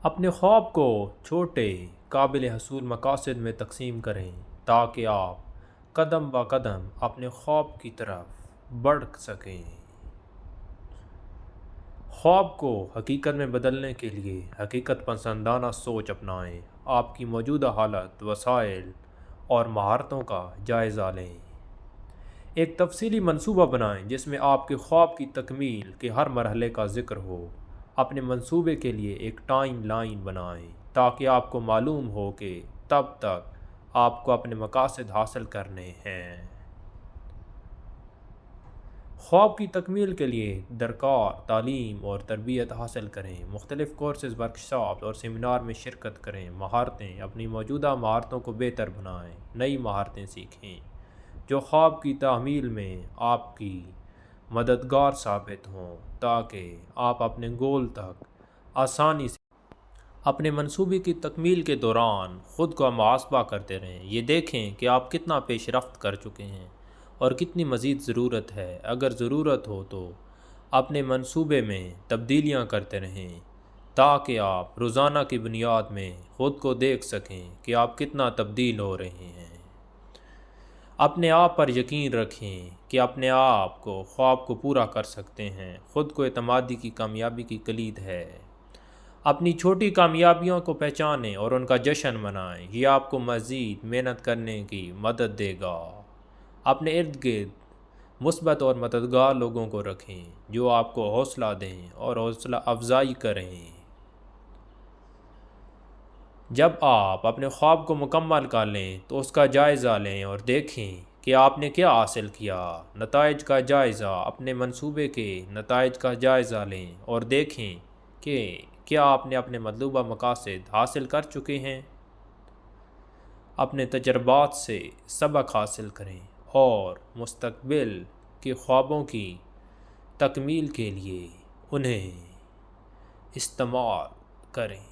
اپنے خواب کو چھوٹے قابل حصول مقاصد میں تقسیم کریں تاکہ آپ قدم با قدم اپنے خواب کی طرف بڑھ سکیں۔ خواب کو حقیقت میں بدلنے کے لیے حقیقت پسندانہ سوچ اپنائیں۔ آپ کی موجودہ حالت، وسائل اور مہارتوں کا جائزہ لیں۔ ایک تفصیلی منصوبہ بنائیں جس میں آپ کے خواب کی تکمیل کے ہر مرحلے کا ذکر ہو۔ اپنے منصوبے کے لیے ایک ٹائم لائن بنائیں تاکہ آپ کو معلوم ہو کہ تب تک آپ کو اپنے مقاصد حاصل کرنے ہیں۔ خواب کی تکمیل کے لیے درکار تعلیم اور تربیت حاصل کریں۔ مختلف کورسز، ورکشاپ اور سیمینار میں شرکت کریں۔ مہارتیں، اپنی موجودہ مہارتوں کو بہتر بنائیں۔ نئی مہارتیں سیکھیں جو خواب کی تعمیل میں آپ کی مددگار ثابت ہوں تاکہ آپ اپنے گول تک آسانی سے اپنے منصوبے کی تکمیل کے دوران خود کا محاسبہ کرتے رہیں۔ یہ دیکھیں کہ آپ کتنا پیش رفت کر چکے ہیں اور کتنی مزید ضرورت ہے۔ اگر ضرورت ہو تو اپنے منصوبے میں تبدیلیاں کرتے رہیں تاکہ آپ روزانہ کی بنیاد میں خود کو دیکھ سکیں کہ آپ کتنا تبدیل ہو رہے ہیں۔ اپنے آپ پر یقین رکھیں کہ اپنے آپ کو خواب کو پورا کر سکتے ہیں۔ خود کو اعتمادی کی کامیابی کی کلید ہے۔ اپنی چھوٹی کامیابیوں کو پہچانیں اور ان کا جشن منائیں۔ یہ آپ کو مزید محنت کرنے کی مدد دے گا۔ اپنے ارد گرد مثبت اور مددگار لوگوں کو رکھیں جو آپ کو حوصلہ دیں اور حوصلہ افزائی کریں۔ جب آپ اپنے خواب کو مکمل کر لیں تو اس کا جائزہ لیں اور دیکھیں کہ آپ نے کیا حاصل کیا۔ نتائج کا جائزہ، اپنے منصوبے کے نتائج کا جائزہ لیں اور دیکھیں کہ کیا آپ نے اپنے مطلوبہ مقاصد حاصل کر چکے ہیں۔ اپنے تجربات سے سبق حاصل کریں اور مستقبل کے خوابوں کی تکمیل کے لیے انہیں استعمال کریں۔